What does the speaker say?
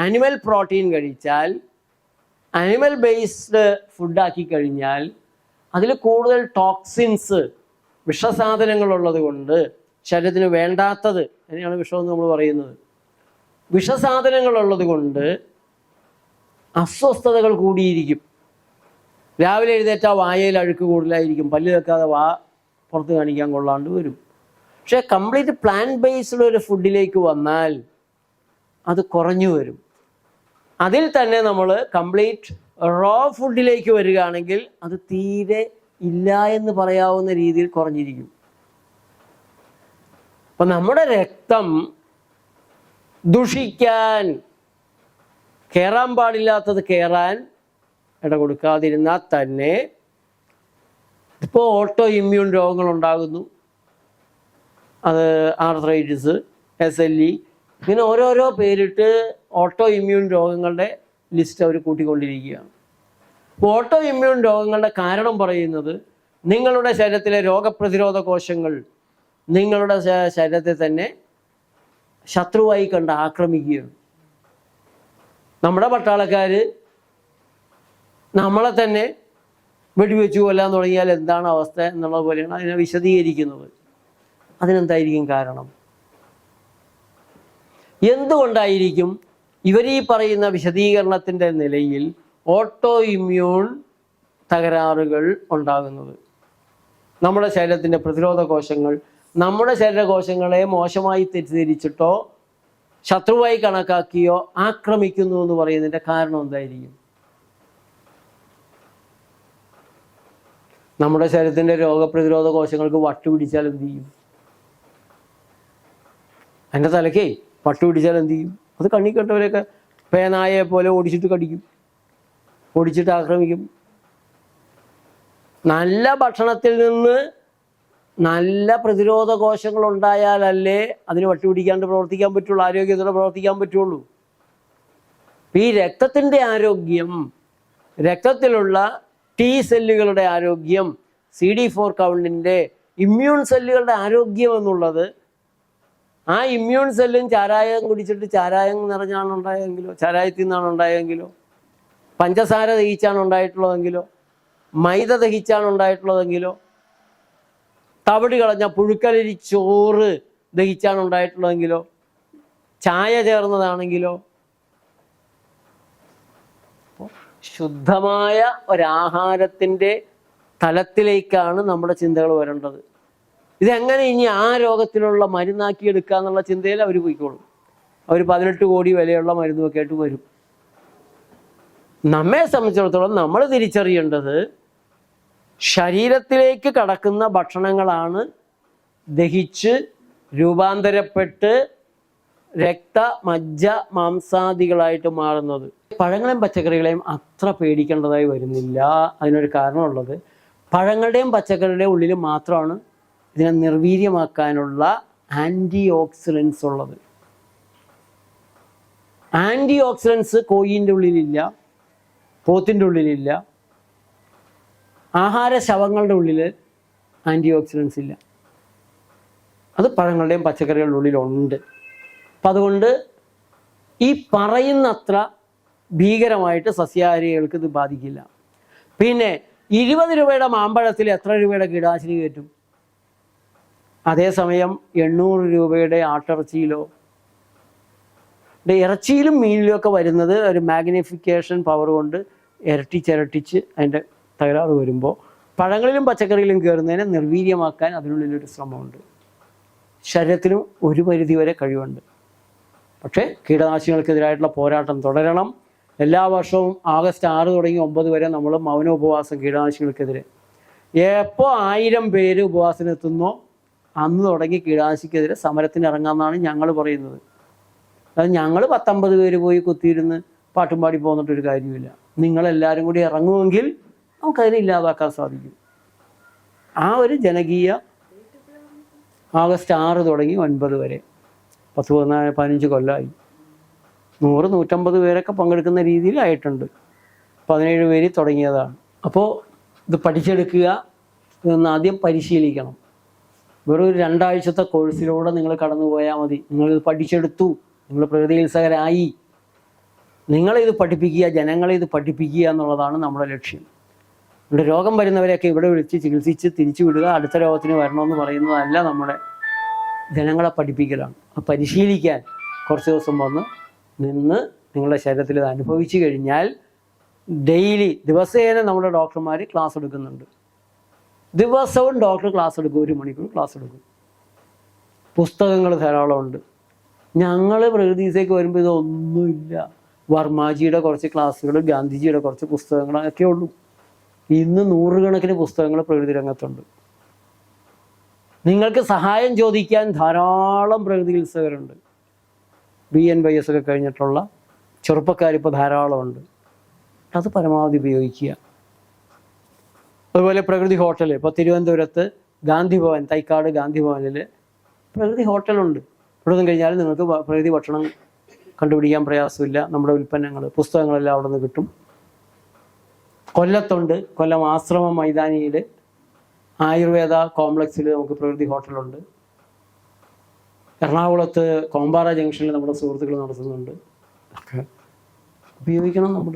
Animal protein കഴിച്ചാൽ, animal based ഫുഡാക്കി കഴിഞ്ഞാൽ അതിൽ കൂടുതൽ ടോക്സിൻസ്, വിഷസാധനങ്ങളുള്ളത് കൊണ്ട്, ശരീരത്തിന് വേണ്ടാത്തത്, അതിനെയാണ് വിഷമെന്ന് നമ്മൾ പറയുന്നത്, വിഷസാധനങ്ങളുള്ളത് കൊണ്ട് അസ്വസ്ഥതകൾ കൂടിയിരിക്കും. രാവിലെ എഴുന്നേറ്റാൽ വായയിൽ അഴുക്ക് കൂടുതലായിരിക്കും, പല്ല് വെക്കാതെ വാ പുറത്ത് കാണിക്കാൻ കൊള്ളാണ്ട് വരും. പക്ഷേ കംപ്ലീറ്റ് പ്ലാന്റ് ബേസ്ഡ് ഒരു ഫുഡിലേക്ക് വന്നാൽ അത് കുറഞ്ഞു വരും. അതിൽ തന്നെ നമ്മൾ കംപ്ലീറ്റ് റോ ഫുഡിലേക്ക് വരികയാണെങ്കിൽ അത് തീരെ ഇല്ല എന്ന് പറയാവുന്ന രീതിയിൽ കുറഞ്ഞിരിക്കും. അപ്പം നമ്മുടെ രക്തം ദുഷിക്കാൻ, കയറാൻ പാടില്ലാത്തത് കയറാൻ ഇട കൊടുക്കാതിരുന്നാൽ തന്നെ ഇപ്പോൾ ഓട്ടോ ഇമ്മ്യൂൺ രോഗങ്ങൾ ഉണ്ടാകുന്നു. അത് ആർത്രൈറ്റിസ്, SLE, ഇങ്ങനെ ഓരോരോ പേരിട്ട് ഓട്ടോ ഇമ്മ്യൂൺ രോഗങ്ങളുടെ ലിസ്റ്റ് അവർ കൂട്ടിക്കൊണ്ടിരിക്കുകയാണ്. ഓട്ടോ ഇമ്മ്യൂൺ രോഗങ്ങളുടെ കാരണം പറയുന്നത് നിങ്ങളുടെ ശരീരത്തിലെ രോഗപ്രതിരോധ കോശങ്ങൾ നിങ്ങളുടെ ശരീരത്തെ തന്നെ ശത്രുവായി കണ്ട് ആക്രമിക്കുകയാണ്. നമ്മുടെ പട്ടാളക്കാർ നമ്മളെ തന്നെ വെടിവെച്ചു കൊല്ലാൻ തുടങ്ങിയാൽ എന്താണ് അവസ്ഥ എന്നുള്ള പോലെയാണ് അതിനെ വിശദീകരിക്കുന്നത്. അതിനെന്തായിരിക്കും കാരണം? എന്തുകൊണ്ടായിരിക്കും ഇവരീ പറയുന്ന വിശദീകരണത്തിൻ്റെ നിലയിൽ ഓട്ടോ ഇമ്മ്യൂൺ തകരാറുകൾ ഉണ്ടാകുന്നത്? നമ്മുടെ ശരീരത്തിൻ്റെ പ്രതിരോധ കോശങ്ങൾ നമ്മുടെ ശരീരകോശങ്ങളെ മോശമായി തെറ്റിദ്ധരിച്ചിട്ടോ ശത്രുവായി കണക്കാക്കിയോ ആക്രമിക്കുന്നു എന്ന് പറയുന്നതിൻ്റെ കാരണം എന്തായിരിക്കും? നമ്മുടെ ശരീരത്തിൻ്റെ രോഗപ്രതിരോധ കോശങ്ങൾക്ക് വട്ടുപിടിച്ചാൽ എന്ത് ചെയ്യും? അതിൻ്റെ തലക്കേ വട്ടുപിടിച്ചാൽ എന്ത് ചെയ്യും? അത് കണ്ണി കണ്ടവരെയൊക്കെ പേനായെ പോലെ ഓടിച്ചിട്ട് കടിക്കും, ഓടിച്ചിട്ട് ആക്രമിക്കും. നല്ല ഭക്ഷണത്തിൽ നിന്ന് നല്ല പ്രതിരോധ കോശങ്ങൾ ഉണ്ടായാലല്ലേ അതിന് വട്ടുപിടിക്കാണ്ട് പ്രവർത്തിക്കാൻ പറ്റുള്ളൂ, ആരോഗ്യത്തോടെ പ്രവർത്തിക്കാൻ പറ്റുള്ളൂ. ഈ രക്തത്തിൻ്റെ ആരോഗ്യം, രക്തത്തിലുള്ള T സെല്ലുകളുടെ ആരോഗ്യം, CD4 കൗണ്ടിൻ്റെ, ഇമ്മ്യൂൺ സെല്ലുകളുടെ ആരോഗ്യം എന്നുള്ളത്, ആ ഇമ്മ്യൂൺ സെല്ലും ചാരായം കുടിച്ചിട്ട് ചാരായം നിറഞ്ഞാണ് ഉണ്ടായെങ്കിലോ, ചാരായത്തിൽ നിന്നാണ് ഉണ്ടായെങ്കിലോ, പഞ്ചസാര ദഹിച്ചാണ് ഉണ്ടായിട്ടുള്ളതെങ്കിലോ, മൈദ ദഹിച്ചാണ് ഉണ്ടായിട്ടുള്ളതെങ്കിലോ, തവിട് കളഞ്ഞ പുഴുക്കലരി ചോറ് ദഹിച്ചാണ് ഉണ്ടായിട്ടുള്ളതെങ്കിലോ, ചായ ചേർന്നതാണെങ്കിലോ, ശുദ്ധമായ ഒരാഹാരത്തിൻ്റെ തലത്തിലേക്കാണ് നമ്മുടെ ചിന്തകൾ വരേണ്ടത്. ഇതെങ്ങനെ ഇനി ആ രോഗത്തിലുള്ള മരുന്നാക്കി എടുക്കുക എന്നുള്ള ചിന്തയിൽ അവർ പോയിക്കോളും. അവർ 18 കോടി വിലയുള്ള മരുന്നൊക്കെ ആയിട്ട് വരും. നമ്മെ സംബന്ധിച്ചിടത്തോളം നമ്മൾ തിരിച്ചറിയേണ്ടത് ശരീരത്തിലേക്ക് കടക്കുന്ന ഭക്ഷണങ്ങളാണ് ദഹിച്ച് രൂപാന്തരപ്പെട്ട് രക്ത, മജ്ജ, മാംസാദികളായിട്ട് മാറുന്നത്. പഴങ്ങളെയും പച്ചക്കറികളെയും അത്ര പേടിക്കേണ്ടതായി വരുന്നില്ല. അതിനൊരു കാരണമുള്ളത്, പഴങ്ങളുടെയും പച്ചക്കറിയുടെയും ഉള്ളിൽ മാത്രമാണ് ഇതിനെ നിർവീര്യമാക്കാനുള്ള ആൻറ്റി ഓക്സിഡൻസ് ഉള്ളത്. ആൻറ്റി ഓക്സിഡൻസ് കോഴിൻ്റെ ഉള്ളിലില്ല, പോത്തിൻ്റെ ഉള്ളിലില്ല, ആഹാര ശവങ്ങളുടെ ഉള്ളിൽ ആൻറ്റി ഓക്സിഡൻസ് ഇല്ല. അത് പഴങ്ങളുടെയും പച്ചക്കറികളുടെ ഉള്ളിലുണ്ട്. അപ്പം അതുകൊണ്ട് ഈ പറയുന്നത്ര ഭീകരമായിട്ട് സസ്യാഹാരികൾക്ക് ഇത് ബാധിക്കില്ല. പിന്നെ 20 രൂപയുടെ മാമ്പഴത്തിൽ എത്ര രൂപയുടെ കീടനാശിനി കയറ്റും? അതേസമയം 800 രൂപയുടെ ആട്ടിറച്ചിയിലോ, ഇറച്ചിയിലും മീനിലും ഒക്കെ വരുന്നത് ഒരു മാഗ്നിഫിക്കേഷൻ പവർ കൊണ്ട് ഇരട്ടിച്ചിരട്ടിച്ച് അതിൻ്റെ തകരാറ് വരുമ്പോൾ പഴങ്ങളിലും പച്ചക്കറിയിലും കയറുന്നതിനെ നിർവീര്യമാക്കാൻ അതിനുള്ളിലൊരു ശ്രമമുണ്ട്. ശരീരത്തിനും ഒരു പരിധിവരെ കഴിവുണ്ട്. പക്ഷേ കീടനാശിനികൾക്കെതിരായിട്ടുള്ള പോരാട്ടം തുടരണം. എല്ലാ വർഷവും ആഗസ്റ്റ് 6 തുടങ്ങി 9 വരെ നമ്മൾ മൗനോപവാസം കീടനാശിനികൾക്കെതിരെ. എപ്പോൾ 1000 പേര് ഉപവാസത്തിനെത്തുന്നോ അന്ന് തുടങ്ങി കീടനാശിനിക്കെതിരെ സമരത്തിന് ഇറങ്ങാമെന്നാണ് ഞങ്ങൾ പറയുന്നത്. അത് ഞങ്ങൾ 19 പേര് പോയി കുത്തിയിരുന്ന് പാട്ടും പാടി പോന്നിട്ടൊരു കാര്യമില്ല. നിങ്ങളെല്ലാവരും കൂടി ഇറങ്ങുമെങ്കിൽ നമുക്കതിനെ ഇല്ലാതാക്കാൻ സാധിക്കും. ആ ഒരു ജനകീയ ആഗസ്റ്റ് 6 തുടങ്ങി 9 വരെ 10-15 കൊല്ലമായി. 100-150 പേരൊക്കെ പങ്കെടുക്കുന്ന രീതിയിലായിട്ടുണ്ട്. 17 പേര് തുടങ്ങിയതാണ്. അപ്പോൾ ഇത് പഠിച്ചെടുക്കുക, ഇതൊന്ന് ആദ്യം പരിശീലിക്കണം. വെറും ഒരു 2 ആഴ്ചത്തെ കോഴ്സിലൂടെ നിങ്ങൾ കടന്നു പോയാൽ മതി. നിങ്ങളിത് പഠിച്ചെടുത്തു, നിങ്ങൾ പ്രകൃതി ചികിത്സകരായി, നിങ്ങളെ ഇത് പഠിപ്പിക്കുക, ജനങ്ങളെ ഇത് പഠിപ്പിക്കുക എന്നുള്ളതാണ് നമ്മുടെ ലക്ഷ്യം. അതുകൊണ്ട് രോഗം വരുന്നവരെയൊക്കെ ഇവിടെ വിളിച്ച് ചികിത്സിച്ച് തിരിച്ചു വിടുക, അടുത്ത രോഗത്തിന് വരണമെന്ന് പറയുന്നതല്ല നമ്മുടെ ജനങ്ങളെ പഠിപ്പിക്കലാണ്. അത് പരിശീലിക്കാൻ കുറച്ച് ദിവസം വന്ന് നിന്ന് നിങ്ങളുടെ ശരീരത്തിൽ ഇത് അനുഭവിച്ചു കഴിഞ്ഞാൽ ഡെയിലി ദിവസേന നമ്മുടെ ഡോക്ടർമാർ ക്ലാസ് എടുക്കുന്നുണ്ട്. ദിവസവും ഡോക്ടർ ക്ലാസ് എടുക്കും, 1 മണിക്കൂർ ക്ലാസ് എടുക്കും. പുസ്തകങ്ങൾ ധാരാളമുണ്ട്. ഞങ്ങൾ പ്രകൃതിയിലേക്ക് വരുമ്പോൾ ഇതൊന്നുമില്ല. വർമാജിയുടെ കുറച്ച് ക്ലാസ്സുകൾ, ഗാന്ധിജിയുടെ കുറച്ച് പുസ്തകങ്ങളൊക്കെ ഉള്ളൂ. ഇന്ന് 100 കണക്കിന് പുസ്തകങ്ങൾ പ്രകൃതി രംഗത്തുണ്ട്. നിങ്ങൾക്ക് സഹായം ചോദിക്കാൻ ധാരാളം പ്രകൃതി ചികിത്സകരുണ്ട്. BNYS ഒക്കെ കഴിഞ്ഞിട്ടുള്ള ചെറുപ്പക്കാരിപ്പോൾ ധാരാളമുണ്ട്. അത് പരമാവധി ഉപയോഗിക്കുക. അതുപോലെ പ്രകൃതി ഹോട്ടൽ, ഇപ്പോൾ തിരുവനന്തപുരത്ത് ഗാന്ധി ഭവൻ, തൈക്കാട് ഗാന്ധി ഭവനിൽ പ്രകൃതി ഹോട്ടലുണ്ട്. ഇവിടെ നിന്ന് കഴിഞ്ഞാൽ നിങ്ങൾക്ക് പ്രകൃതി ഭക്ഷണം കണ്ടുപിടിക്കാൻ പ്രയാസമില്ല. നമ്മുടെ ഉൽപ്പന്നങ്ങൾ, പുസ്തകങ്ങളെല്ലാം അവിടെ നിന്ന് കിട്ടും. കൊല്ലത്തുണ്ട്, കൊല്ലം ആശ്രമം മൈതാനിയിൽ ആയുർവേദ കോംപ്ലക്സിൽ നമുക്ക് പ്രകൃതി ഹോട്ടലുണ്ട്. എറണാകുളത്ത് കോമ്പാറ ജംഗ്ഷനിൽ നമ്മുടെ സുഹൃത്തുക്കൾ നടത്തുന്നുണ്ട്. ഒക്കെ ഉപയോഗിക്കണം നമ്മൾ.